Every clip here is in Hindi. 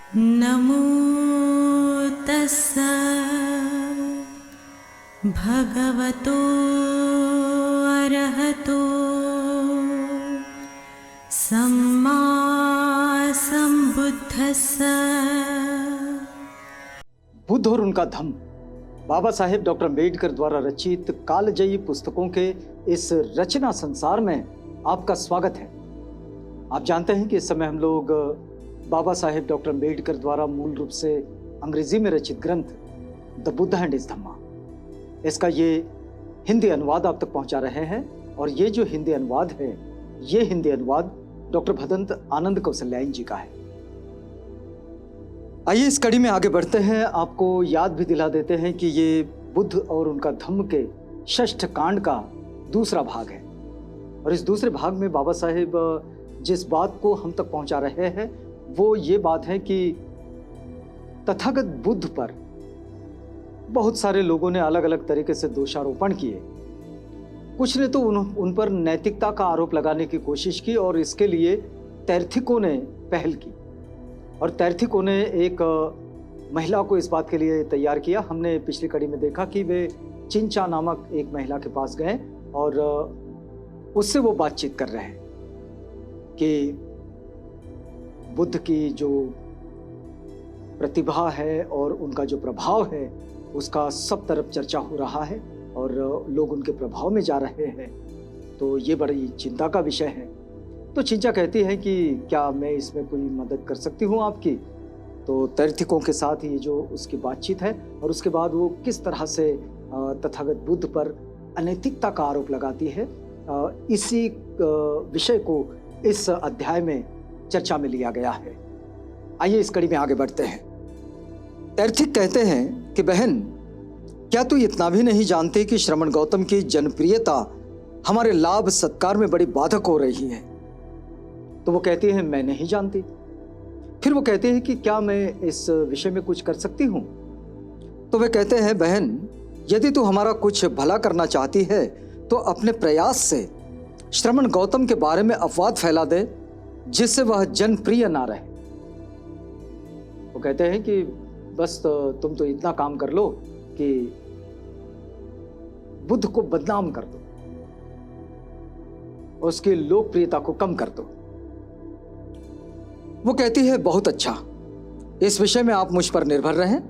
नमो तस्स भगवतो अरहतो सम्मा सम्बुद्धस्स। बुद्ध और उनका धम्म बाबा साहेब डॉक्टर अम्बेडकर द्वारा रचित कालजयी पुस्तकों के इस रचना संसार में आपका स्वागत है। आप जानते हैं कि इस समय हम लोग बाबा साहेब डॉक्टर अम्बेडकर द्वारा मूल रूप से अंग्रेजी में रचित ग्रंथ द बुद्ध एंड हिज धम्मा, इसका ये हिंदी अनुवाद आप तक पहुंचा रहे हैं। और ये जो हिंदी अनुवाद है, ये हिंदी अनुवाद डॉक्टर भदंत आनंद कौशल्यायन जी का है। आइए इस कड़ी में आगे बढ़ते हैं। आपको याद भी दिला देते हैं कि ये बुद्ध और उनका धम्म के षष्ठ कांड का दूसरा भाग है। और इस दूसरे भाग में बाबा साहेब जिस बात को हम तक पहुंचा रहे हैं वो ये बात है कि तथागत बुद्ध पर बहुत सारे लोगों ने अलग अलग तरीके से दोषारोपण किए। कुछ ने तो उन पर नैतिकता का आरोप लगाने की कोशिश की और इसके लिए तैर्थिकों ने पहल की। और तैर्थिकों ने एक महिला को इस बात के लिए तैयार किया। हमने पिछली कड़ी में देखा कि वे चिंचा नामक एक महिला के पास गए और उससे वो बातचीत कर रहे हैं कि बुद्ध की जो प्रतिभा है और उनका जो प्रभाव है उसका सब तरफ चर्चा हो रहा है और लोग उनके प्रभाव में जा रहे हैं, तो ये बड़ी चिंता का विषय है। तो चिंचा कहती है कि क्या मैं इसमें कोई मदद कर सकती हूँ आपकी। तो तैर्थिकों के साथ ये जो उसकी बातचीत है और उसके बाद वो किस तरह से तथागत बुद्ध पर अनैतिकता का आरोप लगाती है, इसी विषय को इस अध्याय में चर्चा में लिया गया है। आइए इस कड़ी में आगे बढ़ते हैं। तैर्थिक कहते हैं कि बहन, क्या तू इतना भी नहीं जानती कि श्रमण गौतम की जनप्रियता हमारे लाभ सत्कार में बड़ी बाधक हो रही है। तो वो कहती है मैं नहीं जानती। फिर वो कहते हैं कि क्या मैं इस विषय में कुछ कर सकती हूँ। तो वे कहते हैं बहन, यदि तू हमारा कुछ भला करना चाहती है तो अपने प्रयास से श्रमण गौतम के बारे में अपवाद फैला दे जिससे वह जनप्रिय ना रहे। वो कहते हैं कि बस तुम तो इतना काम कर लो कि बुद्ध को बदनाम कर दो, उसकी लोकप्रियता को कम कर दो। वो कहती है बहुत अच्छा, इस विषय में आप मुझ पर निर्भर रहें।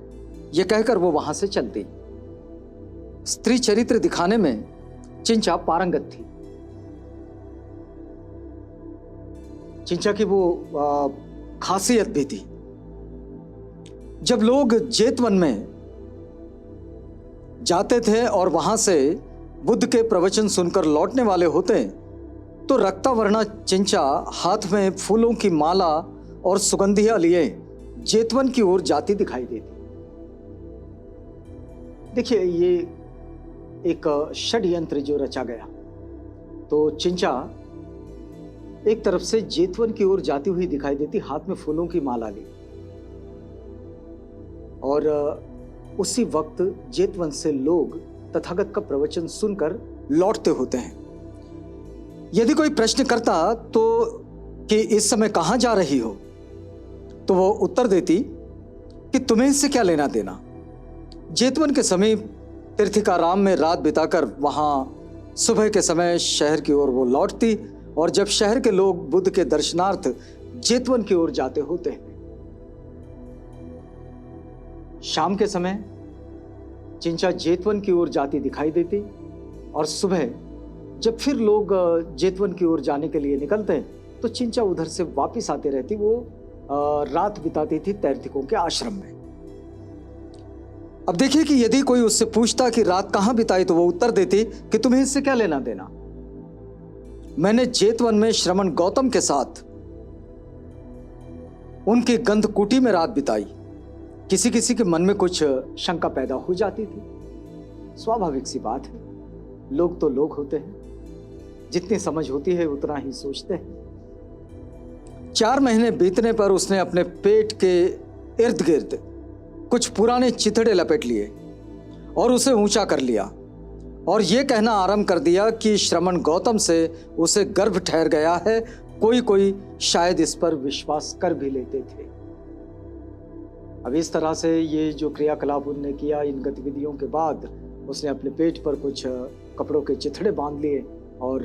यह कहकर वो वहां से चलती। स्त्री चरित्र दिखाने में चिंचा पारंगत थी। चिंचा की वो खासियत भी थी। जब लोग जेतवन में जाते थे और वहां से बुद्ध के प्रवचन सुनकर लौटने वाले होते तो रक्तावर्णा चिंचा हाथ में फूलों की माला और सुगंधियां लिए जेतवन की ओर जाती दिखाई देती। देखिए, ये एक षड्यंत्र जो रचा गया। तो चिंचा एक तरफ से जेतवन की ओर जाती हुई दिखाई देती, हाथ में फूलों की माला ली, और उसी वक्त जेतवन से लोग तथागत का प्रवचन सुनकर लौटते होते हैं। यदि कोई प्रश्न करता तो कि इस समय कहां जा रही हो, तो वो उत्तर देती कि तुम्हें इससे क्या लेना देना। जेतवन के समीप तीर्थिकाराम में रात बिताकर वहां सुबह के समय शहर की ओर वो लौटती, और जब शहर के लोग बुद्ध के दर्शनार्थ जेतवन की ओर जाते होते हैं, शाम के समय चिंचा जेतवन की ओर जाती दिखाई देती, और सुबह जब फिर लोग जेतवन की ओर जाने के लिए निकलते हैं तो चिंचा उधर से वापस आती रहती। वो रात बिताती थी तैर्थिकों के आश्रम में। अब देखिए कि यदि कोई उससे पूछता कि रात कहां बिताई, तो वो उत्तर देती कि तुम्हें इससे क्या लेना देना। मैंने जेतवन में श्रमण गौतम के साथ उनकी गंधकुटी में रात बिताई। किसी किसी के मन में कुछ शंका पैदा हो जाती थी। स्वाभाविक सी बात है, लोग तो लोग होते हैं, जितनी समझ होती है उतना ही सोचते हैं। 4 महीने बीतने पर उसने अपने पेट के इर्द गिर्द कुछ पुराने चिथड़े लपेट लिए और उसे ऊंचा कर लिया और यह कहना आरंभ कर दिया कि श्रमण गौतम से उसे गर्भ ठहर गया है। कोई कोई शायद इस पर विश्वास कर भी लेते थे। अब इस तरह से ये जो क्रियाकलाप उन्होंने किया, इन गतिविधियों के बाद उसने अपने पेट पर कुछ कपड़ों के चिथड़े बांध लिए और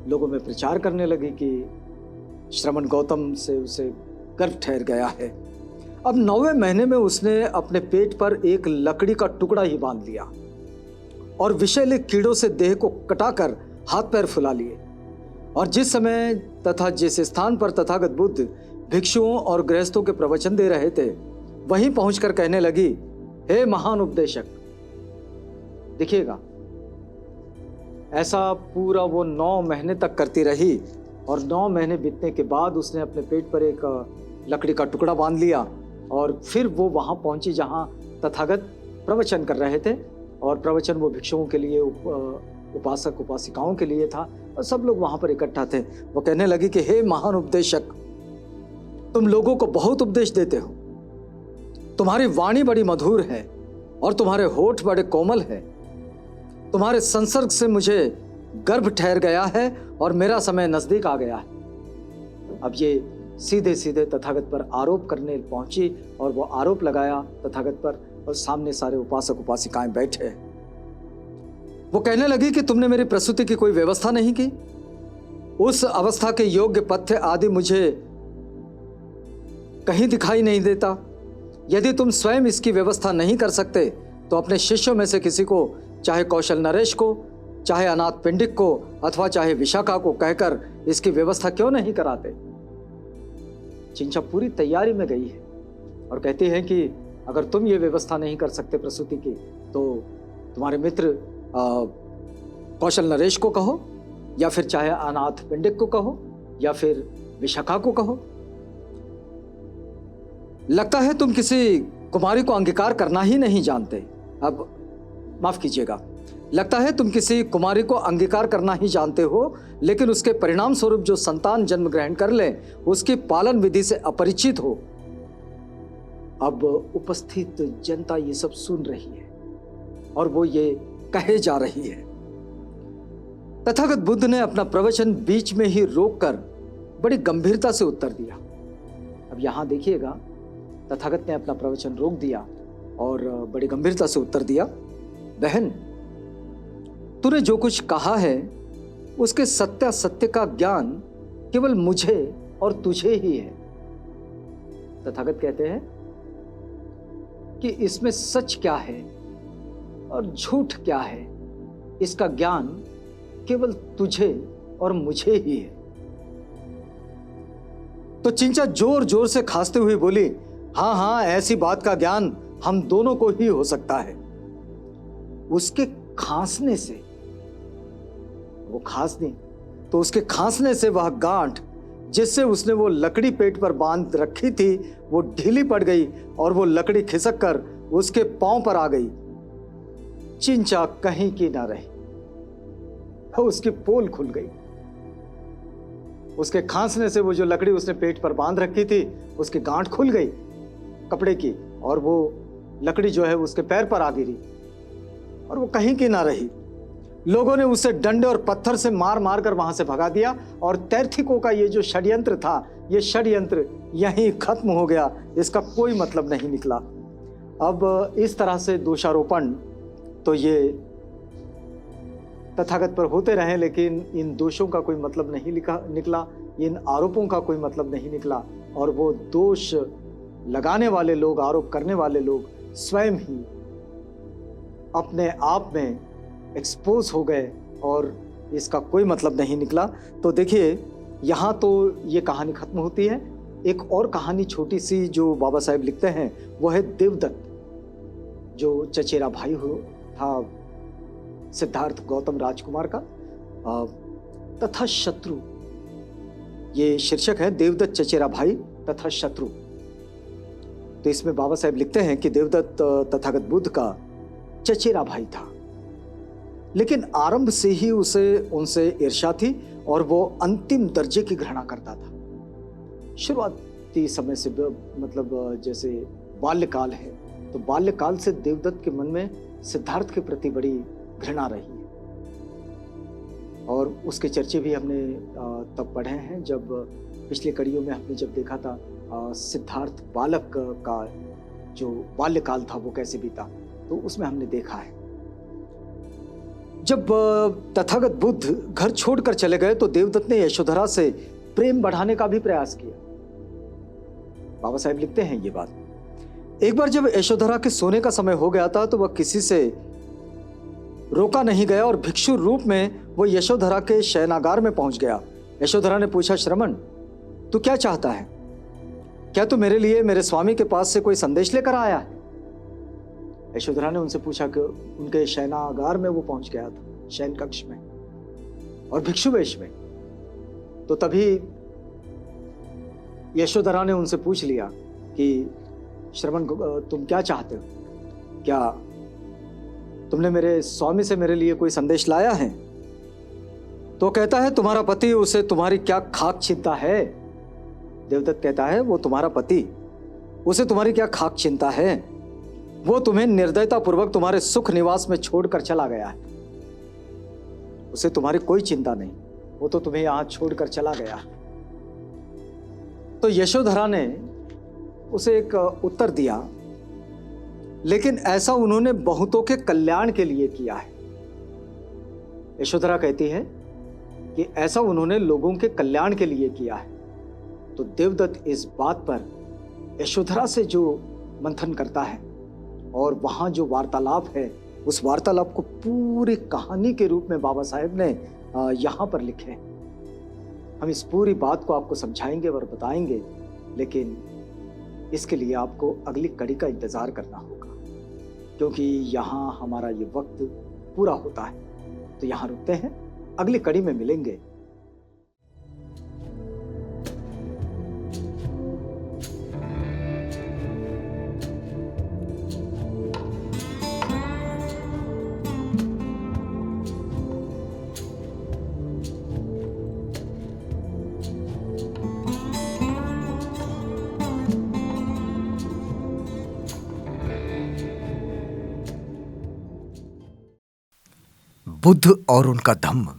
लोगों में प्रचार करने लगी कि श्रमण गौतम से उसे गर्भ ठहर गया है। अब 9वें महीने में उसने अपने पेट पर एक लकड़ी का टुकड़ा ही बांध लिया और विषैले कीड़ों से देह को कटाकर हाथ पैर फुला लिए। और जिस समय तथा जिस स्थान पर तथागत बुद्ध भिक्षुओं और गृहस्थों के प्रवचन दे रहे थे, वहीं पहुंचकर कहने लगी, हे महान उपदेशक। देखिएगा, ऐसा पूरा वो 9 महीने तक करती रही और 9 महीने बीतने के बाद उसने अपने पेट पर एक लकड़ी का टुकड़ा बांध लिया और फिर वो वहां पहुंची जहां तथागत प्रवचन कर रहे थे। और प्रवचन वो भिक्षुओं के लिए, उपासक उपासिकाओं के लिए था और सब लोग वहां पर इकट्ठा थे। वो कहने लगी कि हे महान उपदेशक, तुम लोगों को बहुत उपदेश देते हो, तुम्हारी वाणी बड़ी मधुर है और तुम्हारे होठ बड़े कोमल है। तुम्हारे संसर्ग से मुझे गर्भ ठहर गया है और मेरा समय नजदीक आ गया है। अब ये सीधे सीधे तथागत पर आरोप करने पहुंची और वो आरोप लगाया तथागत पर और सामने सारे उपासक उपासिकाएं बैठे। वो कहने लगी कि तुमने मेरी प्रसूति की कोई व्यवस्था नहीं की, उस अवस्था के योग्य पथ्य आदि मुझे कहीं दिखाई नहीं देता। यदि तुम स्वयं इसकी व्यवस्था नहीं कर सकते तो अपने शिष्यों में से किसी को, चाहे कौशल नरेश को, चाहे अनाथ पिंडिक को अथवा चाहे विशाखा को कहकर इसकी व्यवस्था क्यों नहीं कराते। चिंचा पूरी तैयारी में गई है और कहती है कि अगर तुम ये व्यवस्था नहीं कर सकते प्रसूति की तो तुम्हारे मित्र कौशल नरेश को कहो, या फिर चाहे अनाथ पिंडिक को कहो, या फिर विशाखा को कहो। लगता है तुम किसी कुमारी को अंगीकार करना ही नहीं जानते। अब माफ कीजिएगा, लगता है तुम किसी कुमारी को अंगीकार करना ही जानते हो, लेकिन उसके परिणाम स्वरूप जो संतान जन्म ग्रहण कर ले उसकी पालन विधि से अपरिचित हो। अब उपस्थित जनता ये सब सुन रही है और वो ये कहे जा रही है। तथागत बुद्ध ने अपना प्रवचन बीच में ही रोककर बड़ी गंभीरता से उत्तर दिया। अब यहां देखिएगा, तथागत ने अपना प्रवचन रोक दिया और बड़ी गंभीरता से उत्तर दिया, बहन, तूने जो कुछ कहा है उसके सत्यासत्य का ज्ञान केवल मुझे और तुझे ही है। तथागत कहते हैं कि इसमें सच क्या है और झूठ क्या है, इसका ज्ञान केवल तुझे और मुझे ही है। तो चिंचा जोर जोर से खांसते हुए बोली, हाँ हाँ, ऐसी बात का ज्ञान हम दोनों को ही हो सकता है। उसके खांसने से, वो खांस दी तो उसके खांसने से वह गांठ जिससे उसने वो लकड़ी पेट पर बांध रखी थी वो ढीली पड़ गई और वो लकड़ी खिसक कर उसके पांव पर आ गई। चिंचा कहीं की ना रही, उसकी पोल खुल गई। उसके खांसने से वो जो लकड़ी उसने पेट पर बांध रखी थी उसकी गांठ खुल गई कपड़े की, और वो लकड़ी जो है उसके पैर पर आ गिरी और वो कहीं की ना रही। लोगों ने उसे डंडे और पत्थर से मार मार कर वहां से भगा दिया और तैर्थिकों का ये जो षड्यंत्र था, ये षड्यंत्र यहीं खत्म हो गया, इसका कोई मतलब नहीं निकला। अब इस तरह से दोषारोपण तो ये तथागत पर होते रहे, लेकिन इन दोषों का कोई मतलब नहीं निकला, इन आरोपों का कोई मतलब नहीं निकला, और वो दोष लगाने वाले लोग, आरोप करने वाले लोग स्वयं ही अपने आप में एक्सपोज हो गए और इसका कोई मतलब नहीं निकला। तो देखिए, यहाँ तो ये कहानी खत्म होती है। एक और कहानी छोटी सी जो बाबा साहेब लिखते हैं वो है देवदत्त, जो चचेरा भाई था सिद्धार्थ गौतम राजकुमार का, तथा शत्रु, ये शीर्षक है, देवदत्त चचेरा भाई तथा शत्रु। तो इसमें बाबा साहेब लिखते हैं कि देवदत्त तथागत बुद्ध का चचेरा भाई था, लेकिन आरंभ से ही उसे उनसे ईर्ष्या थी और वो अंतिम दर्जे की घृणा करता था। शुरुआती समय से, मतलब जैसे बाल्यकाल है, तो बाल्यकाल से देवदत्त के मन में सिद्धार्थ के प्रति बड़ी घृणा रही है, और उसके चर्चे भी हमने तब पढ़े हैं जब पिछली कड़ियों में हमने जब देखा था सिद्धार्थ बालक का जो बाल्यकाल था वो कैसे बीता, तो उसमें हमने देखा है जब तथागत बुद्ध घर छोड़कर चले गए तो देवदत्त ने यशोधरा से प्रेम बढ़ाने का भी प्रयास किया। बाबा साहेब लिखते हैं ये बात। एक बार जब यशोधरा के सोने का समय हो गया था तो वह किसी से रोका नहीं गया और भिक्षु रूप में वो यशोधरा के शयनागार में पहुंच गया। यशोधरा ने पूछा, श्रमण तू क्या चाहता है? क्या तू मेरे लिए मेरे स्वामी के पास से कोई संदेश लेकर आया है? यशोधरा ने उनसे पूछा कि उनके शयनागार में वो पहुंच गया था, शयन कक्ष में और भिक्षु वेश में। तो तभी यशोधरा ने उनसे पूछ लिया कि श्रवण तुम क्या चाहते हो? क्या तुमने मेरे स्वामी से मेरे लिए कोई संदेश लाया है? तो कहता है, तुम्हारा पति, उसे तुम्हारी क्या खाक चिंता है? देवदत्त कहता है, वो तुम्हारा पति, उसे तुम्हारी क्या खाक चिंता है? वो तुम्हें निर्दयता पूर्वक तुम्हारे सुख निवास में छोड़कर चला गया है। उसे तुम्हारी कोई चिंता नहीं, वो तो तुम्हें यहां छोड़कर चला गया है। तो यशोधरा ने उसे एक उत्तर दिया, लेकिन ऐसा उन्होंने बहुतों के कल्याण के लिए किया है। यशोधरा कहती है कि ऐसा उन्होंने लोगों के कल्याण के लिए किया है। तो देवदत्त इस बात पर यशोधरा से जो मंथन करता है और वहां जो वार्तालाप है, उस वार्तालाप को पूरी कहानी के रूप में बाबा साहेब ने यहां पर लिखे। हम इस पूरी बात को आपको समझाएंगे और बताएंगे, लेकिन इसके लिए आपको अगली कड़ी का इंतजार करना होगा, क्योंकि यहाँ हमारा ये वक्त पूरा होता है। तो यहाँ रुकते हैं, अगली कड़ी में मिलेंगे। बुद्ध और उनका धम्म।